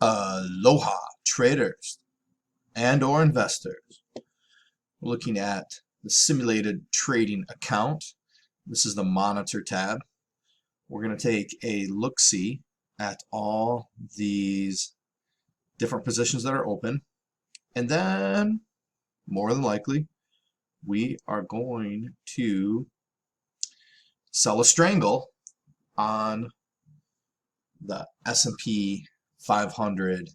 Aloha traders and or investors. We're looking at the simulated trading account. This is the monitor tab. We're going to take a look-see at all these different positions that are open, and then more than likely we are going to sell a strangle on the S&P 500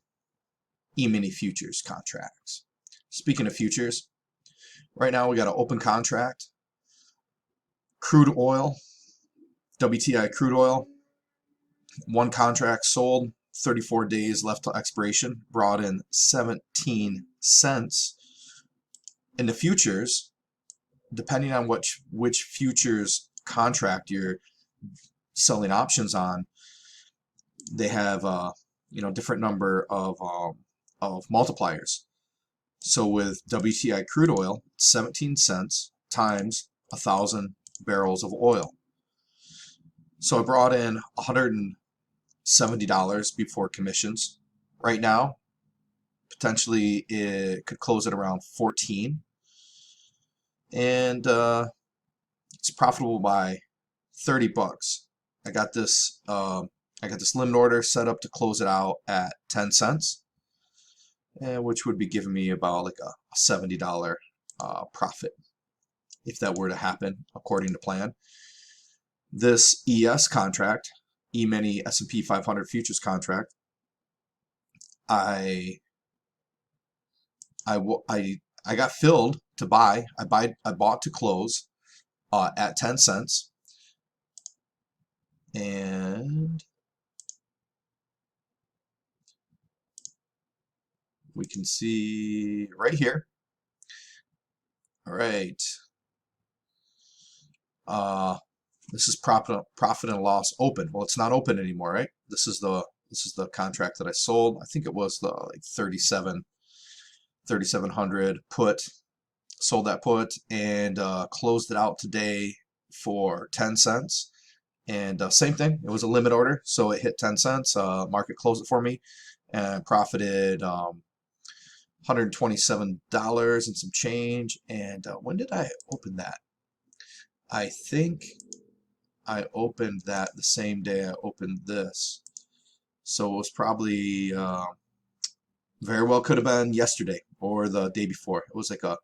E-mini futures contracts. Speaking of futures, right now we got an open contract. Crude oil, WTI crude oil, one contract sold, 34 days left till expiration, brought in 17 cents. In the futures, depending on which futures contract you're selling options on, they have different number of multipliers. So with WTI crude oil, 17 cents times 1,000 barrels of oil. So I brought in $170 before commissions. Right now, potentially it could close at around 14, and it's profitable by 30 bucks. I got this limit order set up to close it out at 10 cents, which would be giving me about like a $70 profit if that were to happen according to plan. This ES contract, E-mini S&P 500 futures contract, I got filled to buy. I bought to close at 10 cents, and we can see right here. All right. This is profit and loss open. Well, it's not open anymore, right? This is the contract that I sold. I think it was the like 3700 put. Sold that put and closed it out today for 10 cents. And same thing, it was a limit order, so it hit 10 cents. Market closed it for me and profited $127 and some change. And when did I open that? I think I opened that the same day I opened this. So it was probably very well could have been yesterday or the day before. It was like a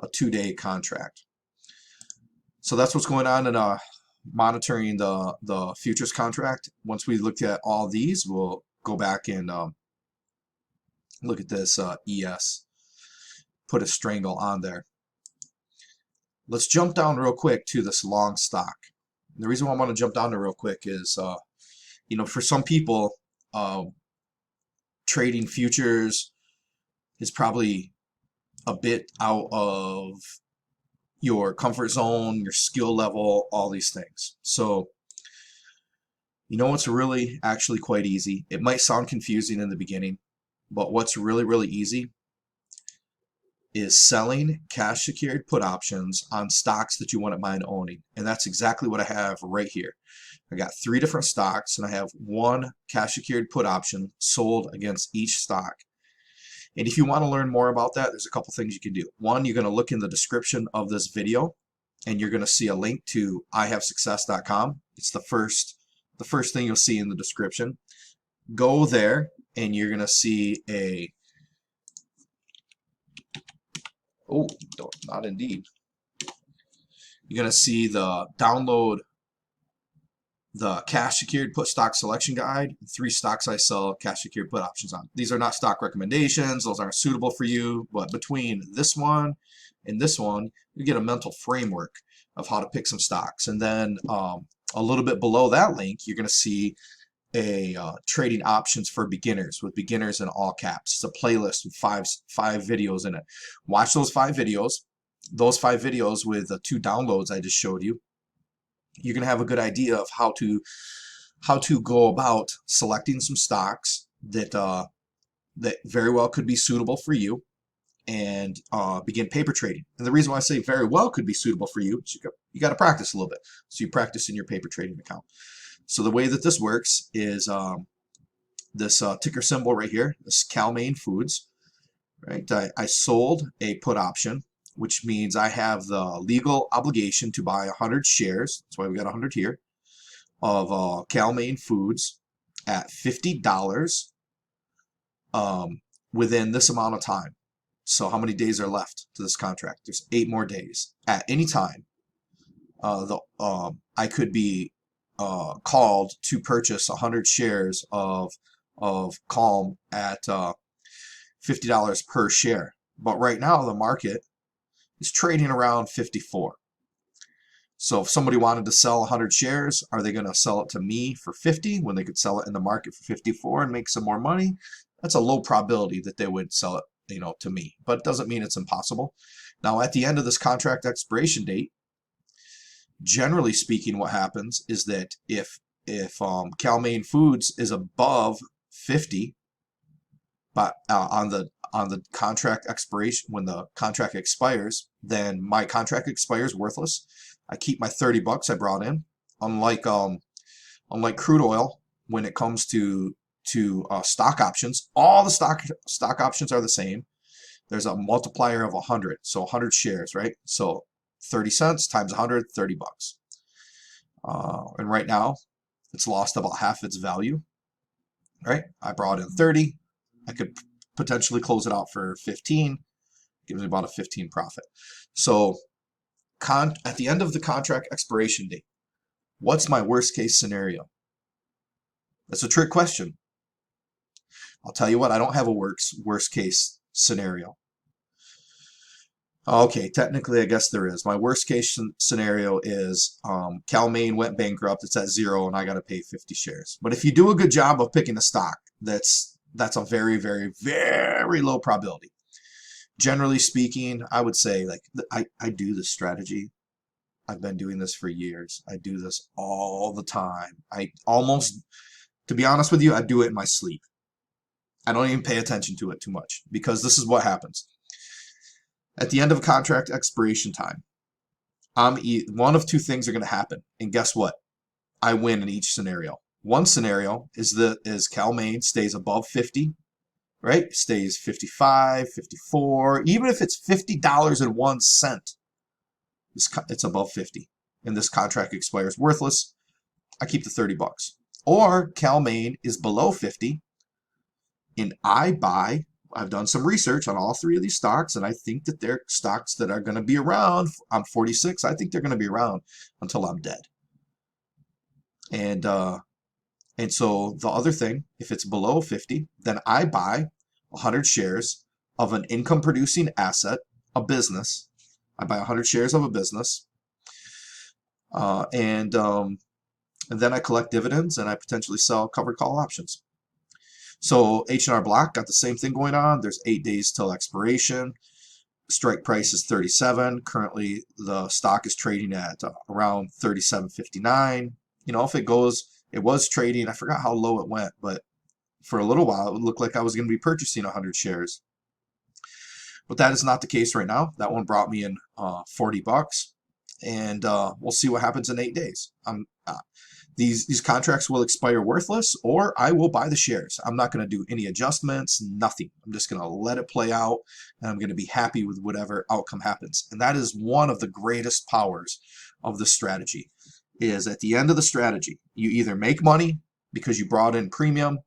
2-day contract. So that's what's going on in monitoring the futures contract. Once we look at all these, we'll go back and look at this ES. Put a strangle on there. Let's jump down real quick to this long stock. And the reason why I want to jump down there real quick is, for some people, trading futures is probably a bit out of your comfort zone, your skill level, all these things. So, it's really actually quite easy. It might sound confusing in the beginning, but what's really, really easy is selling cash secured put options on stocks that you wouldn't mind owning. And that's exactly what I have right here. I got 3 different stocks, and I have 1 cash secured put option sold against each stock. And if you want to learn more about that, there's a couple things you can do. One, you're going to look in the description of this video, and you're going to see a link to ihavesuccess.com. It's the first thing you'll see in the description. Go there, and you're going to see a not indeed. You're going to see the download the cash secured put stock selection guide. 3 stocks I sell cash secured put options on. These are not stock recommendations. Those aren't suitable for you. But between this one and this one, you get a mental framework of how to pick some stocks. And then a little bit below that link, you're going to see a trading options for beginners, with beginners in all caps. It's a playlist with five videos in it. Watch those 5 videos. Those 5 videos with the 2 downloads I just showed you. You're going to have a good idea of how to go about selecting some stocks that very well could be suitable for you, and begin paper trading. And the reason why I say very well could be suitable for you is you got to practice a little bit. So you practice in your paper trading account. So the way that this works is this ticker symbol right here, this Cal-Maine Foods, right? I sold a put option, which means I have the legal obligation to buy 100 shares. That's why we got 100 here of Cal-Maine Foods at $50 within this amount of time. So how many days are left to this contract? There's 8 more days. At any time, I could be called to purchase 100 shares of Calm at $50 per share. But right now the market is trading around 54. So if somebody wanted to sell 100 shares, are they going to sell it to me for 50 when they could sell it in the market for 54 and make some more money? That's a low probability that they would sell it, to me, but it doesn't mean it's impossible. Now, at the end of this contract expiration date, generally speaking, what happens is that if Cal-Maine Foods is above 50, but on the contract expiration, when the contract expires, then my contract expires worthless. I keep my $30 I brought in. Unlike crude oil, when it comes to stock options, all the stock options are the same. There's a multiplier of 100, so 100 shares, right? So 30 cents times 100, $30. And right now, it's lost about half its value, right? I brought in 30. I could potentially close it out for 15. Gives me about a 15 profit. So at the end of the contract expiration date, what's my worst case scenario? That's a trick question. I'll tell you what, I don't have a worst case scenario. Okay, technically I guess there is. My worst case scenario is Cal-Maine went bankrupt, it's at 0, and I got to pay 50 shares. But if you do a good job of picking a stock, that's a very, very, very low probability. Generally speaking, I would say, like, I do this strategy. I've been doing this for years. I do this all the time. To be honest with you, I do it in my sleep. I don't even pay attention to it too much, because this is what happens. At the end of a contract expiration time, one of two things are going to happen. And guess what? I win in each scenario. One scenario is Cal-Maine stays above 50, right? Stays 55, 54, even if it's $50.01, it's above 50. And this contract expires worthless. I keep the $30. Or Cal-Maine is below 50, and I've done some research on all 3 of these stocks, and I think that they're stocks that are going to be around. I'm 46. I think they're going to be around until I'm dead. And so the other thing, if it's below 50, then I buy 100 shares of an income-producing asset, a business. I buy 100 shares of a business, and then I collect dividends, and I potentially sell covered call options. So H&R Block got the same thing going on. There's 8 days till expiration. Strike price is 37. Currently, the stock is trading at around 37.59. If it was trading, I forgot how low it went, but for a little while, it would look like I was going to be purchasing 100 shares. But that is not the case right now. That one brought me in $40, and we'll see what happens in 8 days. These contracts will expire worthless, or I will buy the shares. I'm not going to do any adjustments, nothing. I'm just going to let it play out, and I'm going to be happy with whatever outcome happens. And that is one of the greatest powers of the strategy, is at the end of the strategy, you either make money because you brought in premium,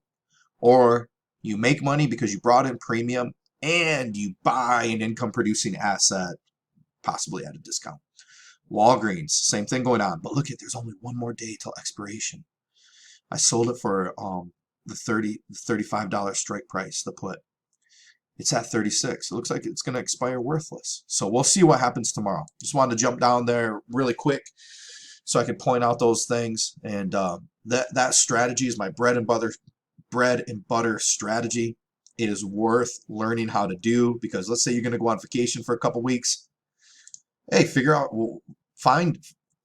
or you make money because you brought in premium and you buy an income-producing asset, possibly at a discount. Walgreens, same thing going on. But look at, there's only 1 more day till expiration. I sold it for the $35 strike price, the put. It's at 36. It looks like it's going to expire worthless. So we'll see what happens tomorrow. Just wanted to jump down there really quick so I could point out those things. And that strategy is my bread and butter strategy. It is worth learning how to do, because let's say you're going to go on vacation for a couple weeks. Hey, figure out, find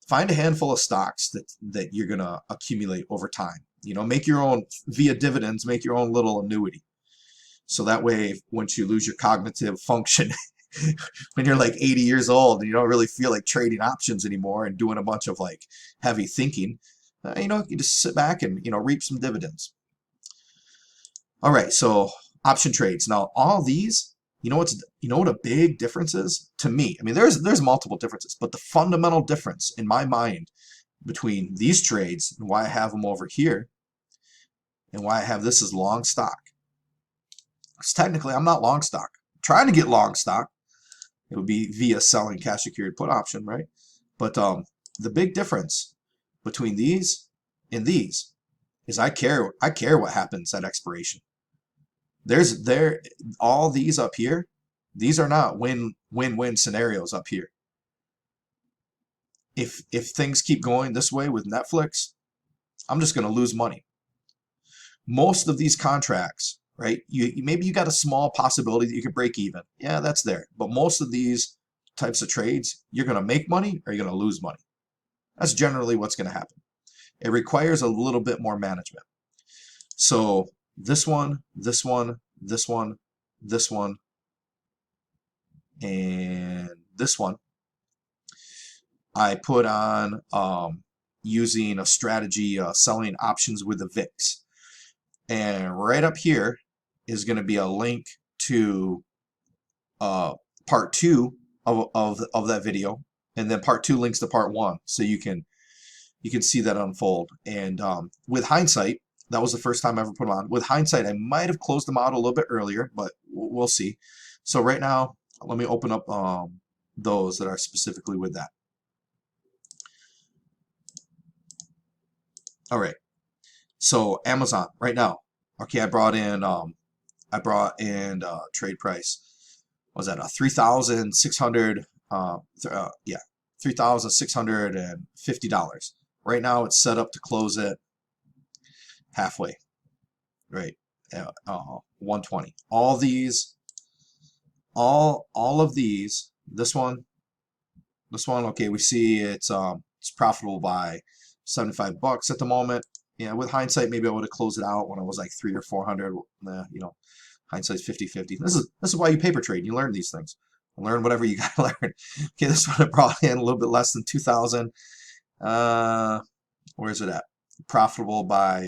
a handful of stocks that you're going to accumulate over time. Make your own, via dividends, make your own little annuity. So that way, once you lose your cognitive function, when you're like 80 years old and you don't really feel like trading options anymore and doing a bunch of like heavy thinking, you just sit back and, reap some dividends. All right, so option trades. Now, all these, you know what a big difference is to me. I mean, there's multiple differences, but the fundamental difference in my mind between these trades and why I have them over here and why I have this as long stock. Because technically, I'm not long stock. I'm trying to get long stock. It would be via selling cash secured put option, right? But the big difference between these and these is I care what happens at expiration. All these up here, these are not win-win-win scenarios up here. If things keep going this way with Netflix, I'm just going to lose money. Most of these contracts, right? Maybe you got a small possibility that you could break even. Yeah, that's there. But most of these types of trades, you're going to make money or you're going to lose money. That's generally what's going to happen. It requires a little bit more management. So this one, this one, this one, this one, and this one, I put on using a strategy selling options with the VIX. And right up here is going to be a link to part 2 of that video, and then part 2 links to part 1, so you can see that unfold. And with hindsight, that was the first time I ever put them on. With hindsight, I might have closed them out a little bit earlier, but we'll see. So right now, let me open up those that are specifically with that. All right. So Amazon right now. Okay, I brought in trade price. What was that? $3,600. Yeah, $3,650. Right now, it's set up to close it halfway. Right, 120. All these, all of these. This one. Okay, we see it's profitable by $75 at the moment. Yeah, with hindsight, maybe I would have closed it out when it was like 300 or 400. You know, hindsight's 50-50. This is why you paper trade. You learn these things. Learn whatever you gotta learn. Okay, this one I brought in a little bit less than 2,000. Where is it at? Profitable by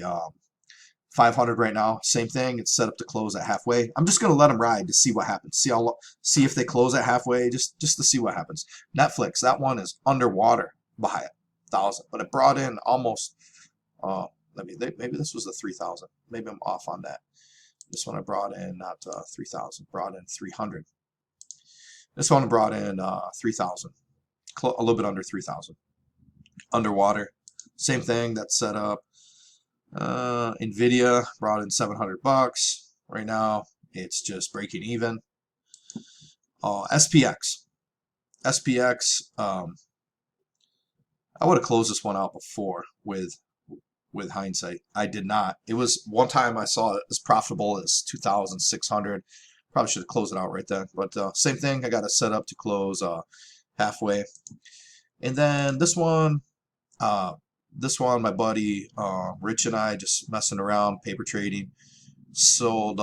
500 right now. Same thing. It's set up to close at halfway. I'm just gonna let them ride to see what happens. See if they close at halfway. Just to see what happens. Netflix. That one is underwater by 1,000, but it brought in almost. Maybe this was the 3,000. Maybe I'm off on that. This one I brought in not 3,000. Brought in 300. This one brought in 3,000. A little bit under 3,000. Underwater. Same thing. That's set up. Nvidia brought in $700. Right now, it's just breaking even. SPX. I would have closed this one out before with hindsight. I did not. It was one time I saw it as profitable as 2,600. Probably should have closed it out right then. But same thing. I got it set up to close halfway. And then this one, my buddy Rich and I just messing around, paper trading, sold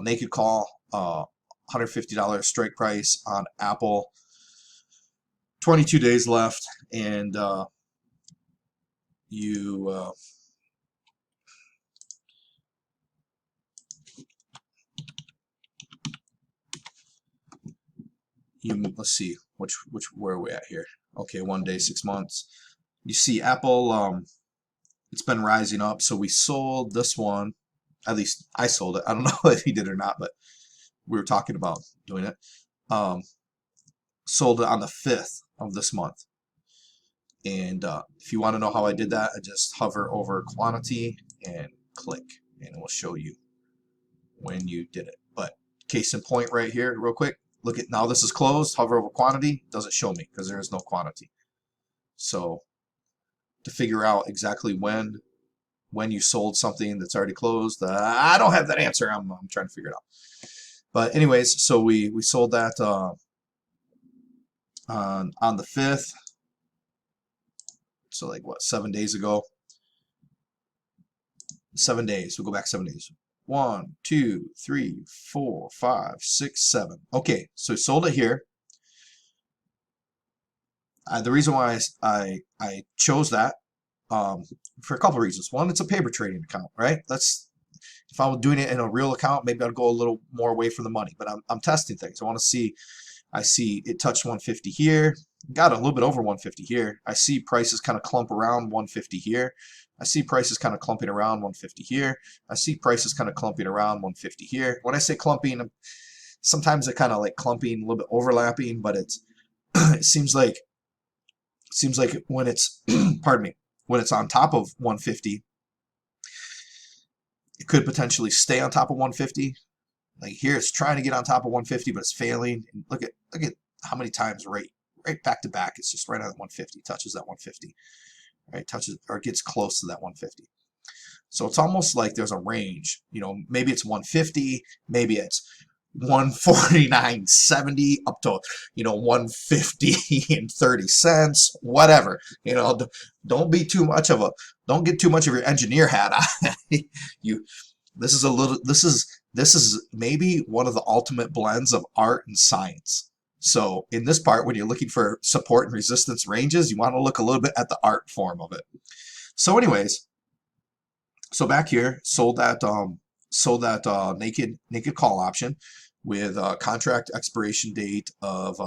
naked call, $150 strike price on Apple. 22 days left, and let's see where are we at here. Okay, 1 day, 6 months. You see Apple, it's been rising up, so we sold this one. At least I sold it. I don't know if he did or not, but we were talking about doing it. Sold it on the 5th of this month. And if you want to know how I did that, I just hover over quantity and click, and it will show you when you did it. But case in point right here, real quick, look at now this is closed, hover over quantity, doesn't show me because there is no quantity. So to figure out exactly when you sold something that's already closed, I don't have that answer. I'm trying to figure it out. But anyways, so we sold that on the 5th. So like what, 7 days ago? 7 days. We'll go back 7 days. 1, 2, 3, 4, 5, 6, 7. Okay, so we sold it here. The reason why I chose that for a couple of reasons. One, it's a paper trading account, right? If I was doing it in a real account, maybe I'd go a little more away from the money. But I'm testing things. I want to see. I see it touched 150 here, got a little bit over 150 here. I see prices kind of clump around 150 here. I see prices kind of clumping around 150 here. I see prices kind of clumping around 150 here. When I say clumping, sometimes it kind of like clumping, a little bit overlapping, but it's it seems like when it's pardon me, when it's on top of 150, it could potentially stay on top of 150. Like here, it's trying to get on top of 150, but it's failing. And look at how many times right back to back. It's just right on 150, touches that 150, right? Touches or gets close to that 150. So it's almost like there's a range. You know, maybe it's 150, maybe it's 149.70 up to 150 and 30 cents, whatever. Don't get too much of your engineer hat on. This is maybe one of the ultimate blends of art and science. So in this part, when you're looking for support and resistance ranges, you want to look a little bit at the art form of it. So anyways, so back here, sold that naked call option with a contract expiration date of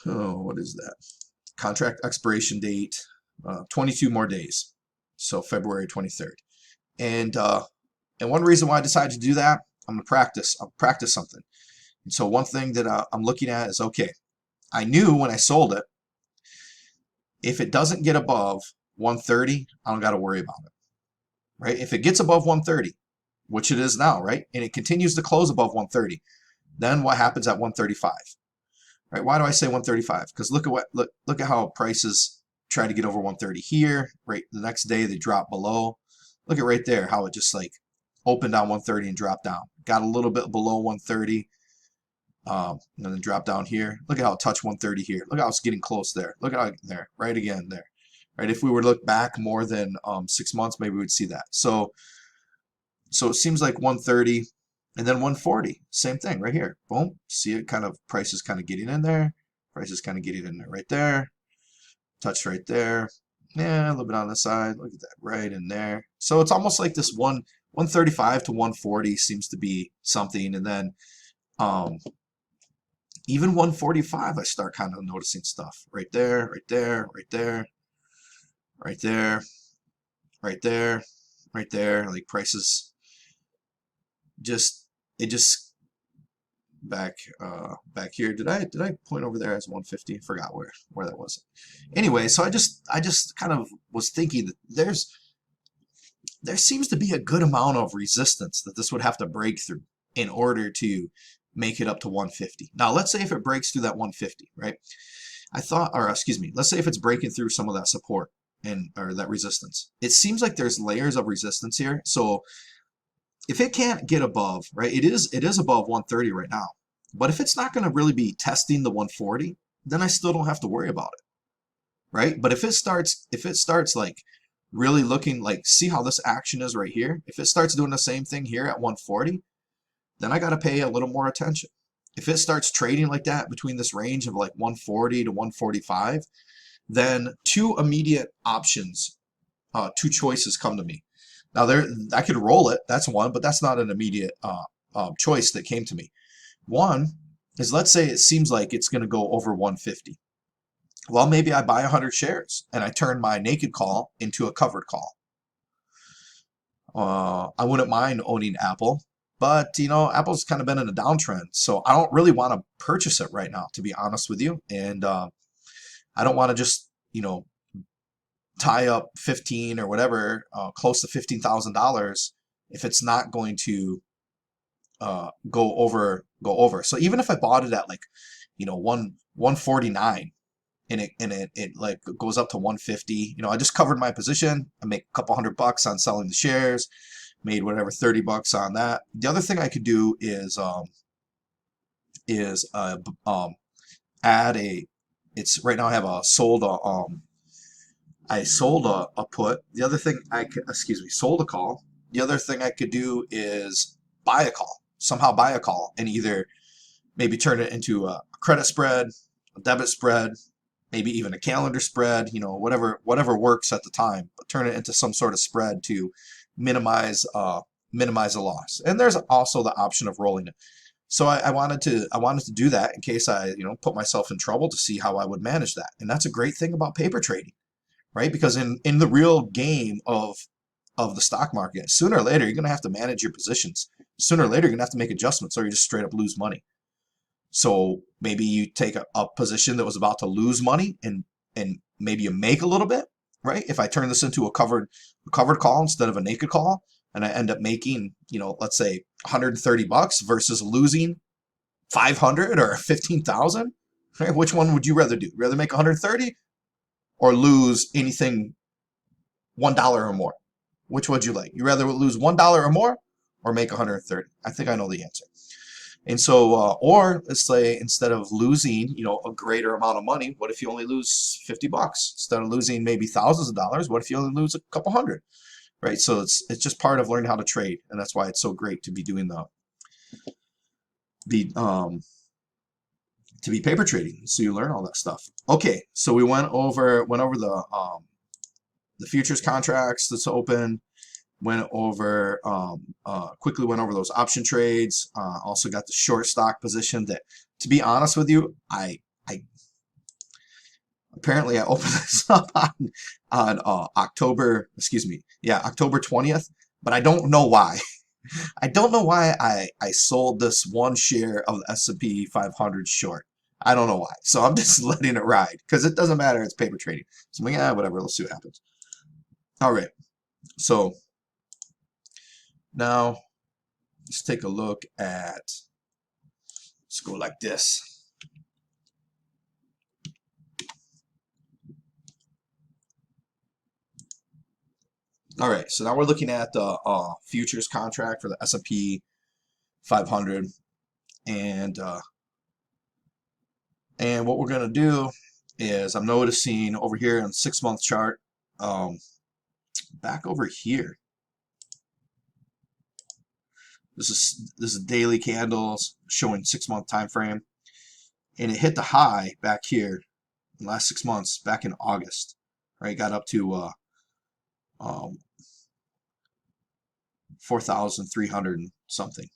what is that? Contract expiration date 22 more days, so February 23rd. And one reason why I decided to do that, I'm gonna practice something. And so one thing that I'm looking at is, okay, I knew when I sold it, if it doesn't get above 130, I don't got to worry about it, right? If it gets above 130, which it is now, right, and it continues to close above 130, then what happens at 135, right? Why do I say 135? Because look at how prices try to get over 130 here, right? The next day they drop below. Look at right there how it just like opened on 130 and dropped down. Got a little bit below 130, and then dropped down here. Look at how it touched 130 here. Look how it's getting close there. Look at how there, right again there. Right, if we were to look back more than 6 months, maybe we'd see that. So it seems like 130 and then 140, same thing right here. Boom, see it kind of, prices kind of getting in there. Prices kind of getting in there right there. Touch right there. Yeah, a little bit on the side. Look at that, right in there. So it's almost like this 135 to 140 seems to be something, and then even 145, I start kind of noticing stuff right there, right there, right there, right there, right there, right there. Like prices just back here. Did I point over there as 150? I forgot where that was. Anyway, so I just kind of was thinking that there seems to be a good amount of resistance that this would have to break through in order to make it up to 150. Now let's say if it breaks through that 150, right? Let's say if it's breaking through some of that support or that resistance. It seems like there's layers of resistance here. So if it can't get above, right, it is above 130 right now. But if it's not going to really be testing the 140, then I still don't have to worry about it, right? But if it starts like really looking like, see how this action is right here? If it starts doing the same thing here at 140, then I got to pay a little more attention. If it starts trading like that between this range of like 140 to 145, then two immediate options, two choices come to me. Now I could roll it, that's one, but that's not an immediate choice that came to me. One is, let's say it seems like it's going to go over 150. Well, maybe I buy 100 shares and I turn my naked call into a covered call. I wouldn't mind owning Apple, but Apple's kind of been in a downtrend, so I don't really want to purchase it right now, to be honest with you. And I don't want to just tie up 15 or whatever, close to $15,000 if it's not going to go over. So even if I bought it at like 149 and it like goes up to 150, I just covered my position. I make a couple $100 on selling the shares, made whatever $30 on that. The other thing I could do is add it's right now I have a sold I sold a put. The other thing sold a call. The other thing I could do is buy a call, somehow buy a call, and either maybe turn it into a credit spread, a debit spread, maybe even a calendar spread, whatever works at the time, but turn it into some sort of spread to minimize minimize the loss. And there's also the option of rolling it. So I wanted to do that in case I put myself in trouble, to see how I would manage that. And that's a great thing about paper trading, right? Because in the real game of the stock market, sooner or later you're going to have to manage your positions. Sooner or later you're going to have to make adjustments, or you just straight up lose money. So maybe you take a position that was about to lose money, and maybe you make a little bit, right? If I turn this into a covered call instead of a naked call, and I end up making, let's say $130 versus losing 500 or 15,000, right? Which one would you rather do? Rather make 130 or lose anything $1 or more? Which would you like? You rather lose $1 or more or make 130? I think I know the answer. And so, or let's say instead of losing, a greater amount of money, what if you only lose $50? Instead of losing maybe thousands of dollars, what if you only lose a couple hundred? Right? So it's just part of learning how to trade, and that's why it's so great to be doing the to be paper trading. So you learn all that stuff. Okay, so we went over the futures contracts that's open. Quickly went over those option trades. Also got the short stock position that, to be honest with you, I apparently I opened this up on October 20th, but I don't know why. I don't know why I sold this one share of the S&P 500 short. I don't know why. So I'm just letting it ride, because it doesn't matter. It's paper trading. So I'm like, whatever. Let's see what happens. All right. So now let's take a look at, let's go like this. All right, so now we're looking at the futures contract for the S&P 500, and what we're gonna do is, I'm noticing over here on the 6-month chart, back over here, this is daily candles showing 6-month time frame, and it hit the high back here in the last 6 months back in August, right? Got up to 4,300 and something.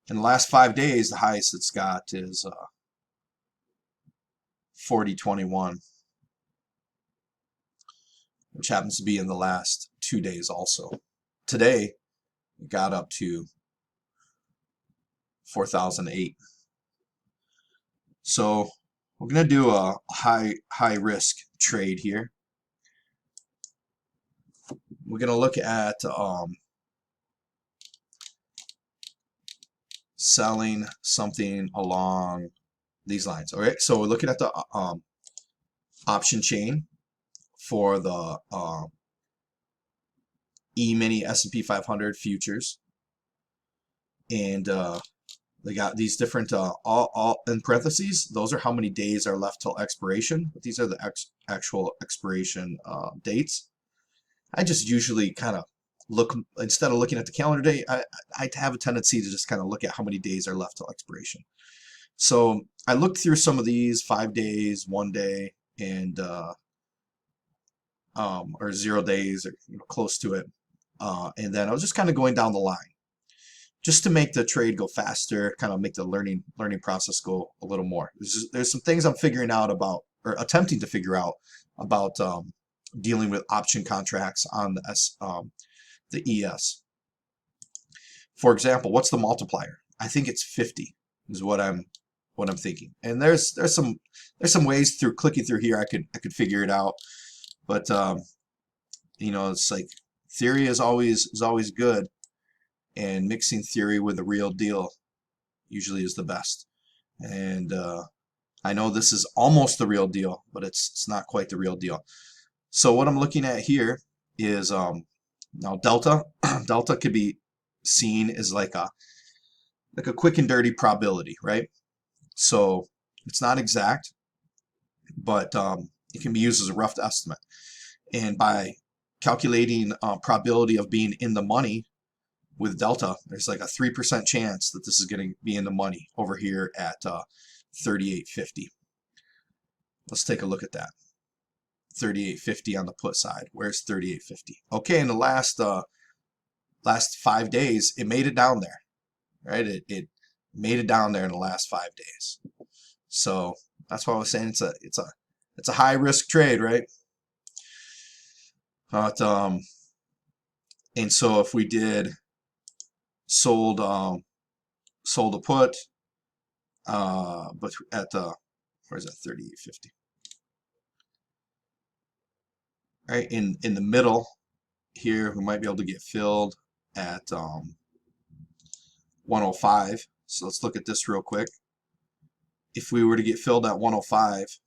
In the last 5 days, the highest it's got is 40.21, which happens to be in the last 2 days also. Today, it got up to 4,008. So we're going to do a high risk trade here. We're going to look at selling something along these lines. All right, so we're looking at the option chain for the E-mini S&P 500 futures, and they got these different all in parentheses. Those are how many days are left till expiration, but these are the actual expiration dates. I just usually kind of look, instead of looking at the calendar date, I have a tendency to just kind of look at how many days are left till expiration. So I looked through some of these 5 days, 1 day, and or 0 days, or close to it, and then I was just kind of going down the line, just to make the trade go faster, kind of make the learning process go a little more. There's some things I'm figuring out about, or attempting to figure out about dealing with option contracts on the ES. For example, what's the multiplier? I think it's 50 is what I'm thinking. And there's some ways through clicking through here I could figure it out, but it's like theory is always good, and mixing theory with the real deal usually is the best. And I know this is almost the real deal, but it's not quite the real deal. So what I'm looking at here is now delta. Delta could be seen as like a quick and dirty probability, right? So it's not exact, but it can be used as a rough estimate. And by calculating probability of being in the money with delta, there's like a 3% chance that this is going to be in the money over here at 38.50. Let's take a look at that. 38.50 on the put side. Where's 38.50? Okay, in the last 5 days, it made it down there, right? It made it down there in the last 5 days. So that's why I was saying it's a high risk trade, right? But and so if we did sold a put, but at the, where's that, 38.50? Right in the middle here, we might be able to get filled at 105. So let's look at this real quick. If we were to get filled at 105,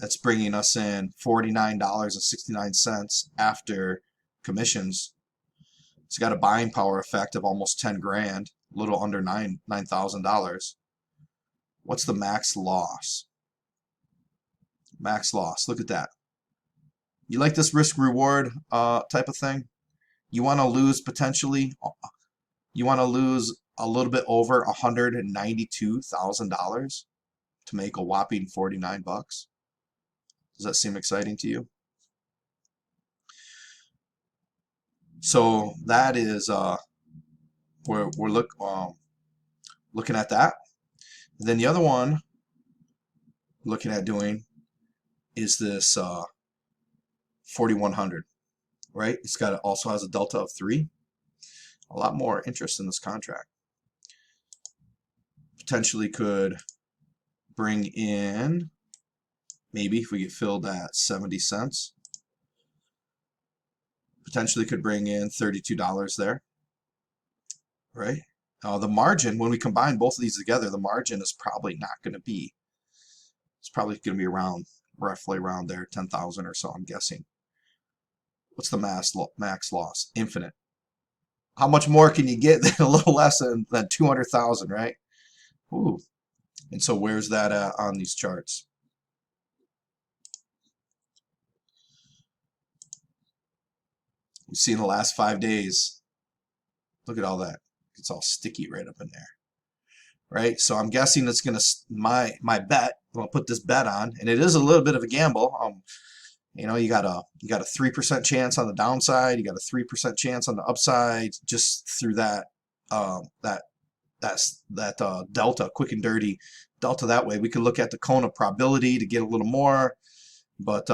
that's bringing us in $49.69 after commissions. It's got a buying power effect of almost 10 grand, a little under $9,000. What's the max loss? Max loss, look at that. You like this risk reward type of thing? You want to lose potentially, you want to lose a little bit over $192,000 to make a whopping 49 bucks. Does that seem exciting to you? So that is we're looking at that. And then the other one looking at doing is this 4100, right? It's got, it also has a delta of 3. A lot more interest in this contract. Potentially could bring in, maybe if we get filled at 70 cents, potentially could bring in $32 there, right? The margin, when we combine both of these together, the margin is probably not going to be, it's probably going to be around, roughly around there, 10,000 or so, I'm guessing. What's the max loss? Infinite. How much more can you get than a little less than 200,000, right? Ooh. And so where's that at on these charts? You see in the last 5 days, look at all that. It's all sticky right up in there, right? So I'm guessing it's gonna, my bet, I'm gonna put this bet on, and it is a little bit of a gamble. You know, you got a 3% chance on the downside, you got a 3% chance on the upside, just through that delta, quick and dirty delta. That way we could look at the cone of probability to get a little more, but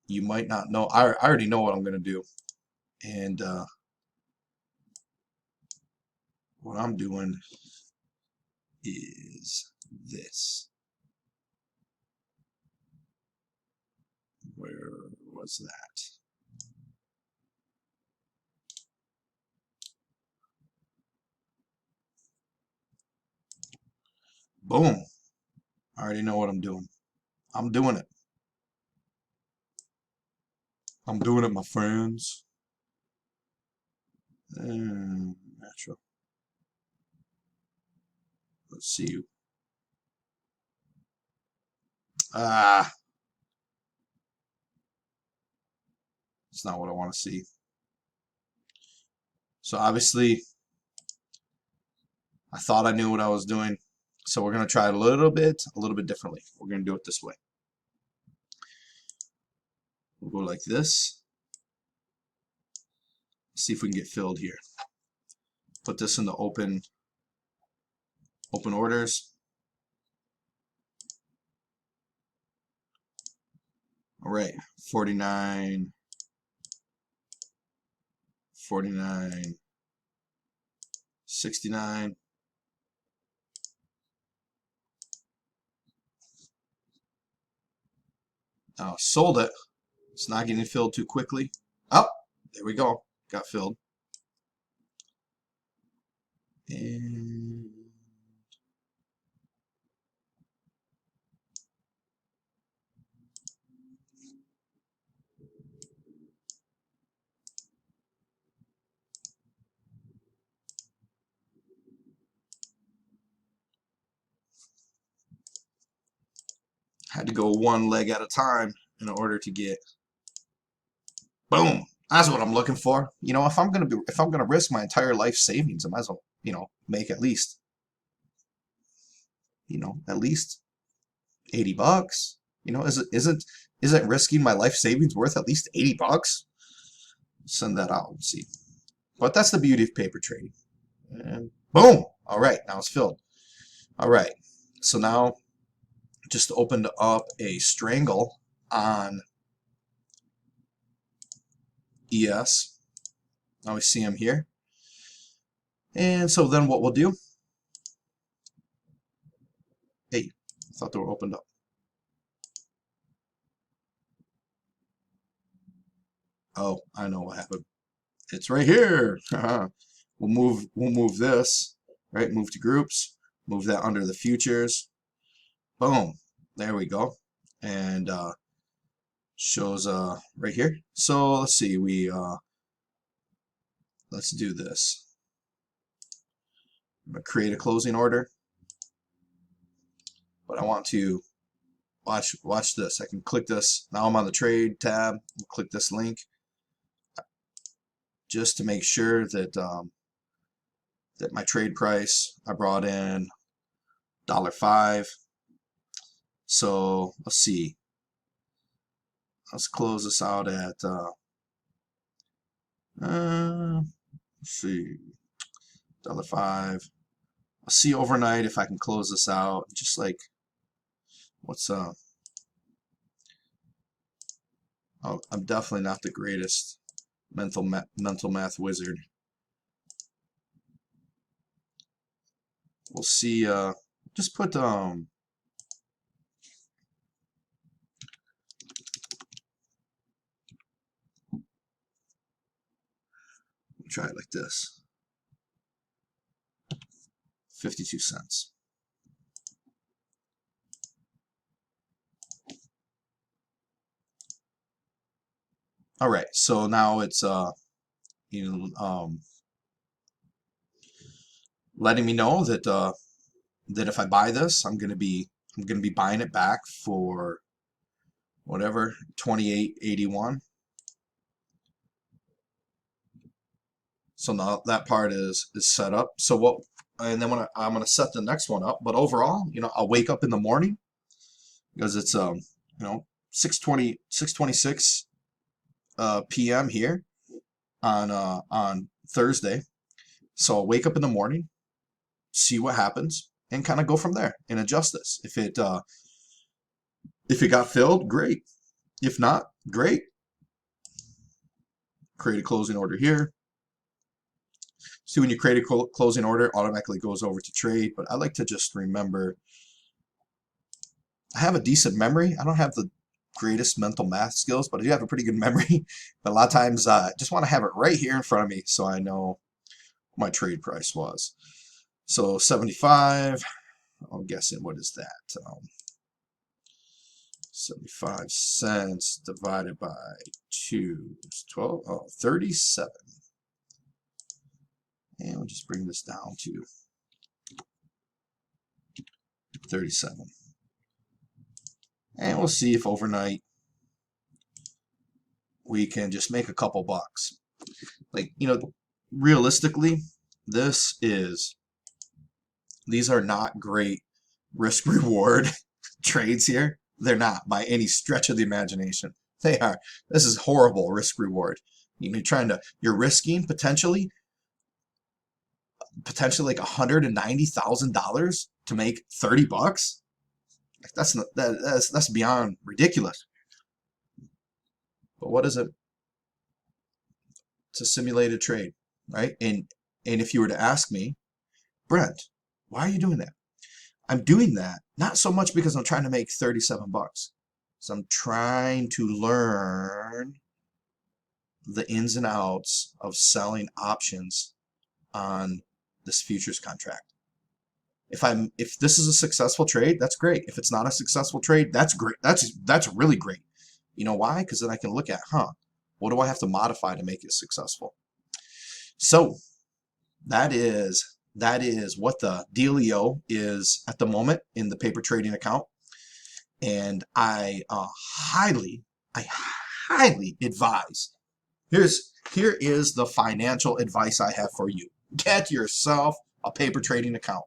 you might not know. I already know what I'm going to do, and what I'm doing is this. Where was that? Boom. I already know what I'm doing. I'm doing it. I'm doing it, my friends. Natural. Let's see. Ah. It's not what I want to see. So obviously, I thought I knew what I was doing. So we're going to try it a little bit differently. We're going to do it this way. We'll go like this. See if we can get filled here. Put this in the open orders. All right, 49, 69. Sold it. It's not getting filled too quickly. Oh, there we go. Got filled. And had to go one leg at a time in order to get. Boom. That's what I'm looking for. You know, if I'm gonna risk my entire life savings, I might as well, you know, make at least you know, at least 80 bucks. You know, isn't risking my life savings worth at least 80 bucks? Send that out and see. But that's the beauty of paper trading. And boom! All right, now it's filled. All right, so now just opened up a strangle on ES. Now we see them here. And so then what we'll do, hey, I thought they were opened up. Oh, I know what happened. It's right here. We'll move this, right? Move to groups, move that under the futures. Boom. There we go. And shows right here. So let's see, let's do this. I'm gonna create a closing order. But I want to watch this. I can click this. Now I'm on the trade tab. Click this link just to make sure that that my trade price, I brought in $5. So let's see. Let's close this out at let's see, $5. I'll see overnight if I can close this out. Just like what's I'm definitely not the greatest mental math wizard. We'll see. Just put try it like this. 52 cents. All right, so now it's letting me know that that if I buy this, I'm gonna be buying it back for whatever, 28.81. So now that part is set up. So what? And then I'm gonna set the next one up. But overall, you know, I'll wake up in the morning because it's you know 6:26 p.m. here on Thursday. So I'll wake up in the morning, see what happens, and kind of go from there and adjust this. If it got filled, great. If not, great. Create a closing order here. See, when you create a closing order, automatically goes over to trade. But I like to just remember. I have a decent memory. I don't have the greatest mental math skills, but I do have a pretty good memory. But a lot of times, I just want to have it right here in front of me so I know what my trade price was. So 75. I'm guessing, what is that? 75 cents divided by 2 is 12. Oh, 37. And we'll just bring this down to 37. And we'll see if overnight we can just make a couple bucks. Like, you know, realistically, these are not great risk reward trades here. They're not by any stretch of the imagination. They are. This is horrible risk reward. You're risking potentially like $190,000 to make 30 bucks. That's beyond ridiculous. But what is it? It's a simulated trade, right? And if you were to ask me, Brent, why are you doing that? I'm doing that not so much because I'm trying to make 37 bucks. So I'm trying to learn the ins and outs of selling options on this futures contract. If this is a successful trade, that's great. If it's not a successful trade, that's great. That's really great. You know why? Because then I can look at, what do I have to modify to make it successful? So that is what the dealio is at the moment in the paper trading account. And I highly advise. Here is the financial advice I have for you. Get yourself a paper trading account.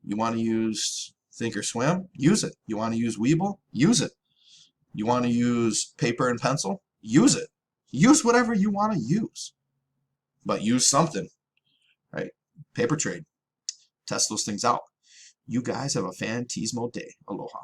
You want to use Thinkorswim, use it. You want to use Weeble, use it. You want to use paper and pencil, use it. Use whatever you want to use, but use something, right? Paper trade. Test those things out. You guys have a fantasmo day. Aloha.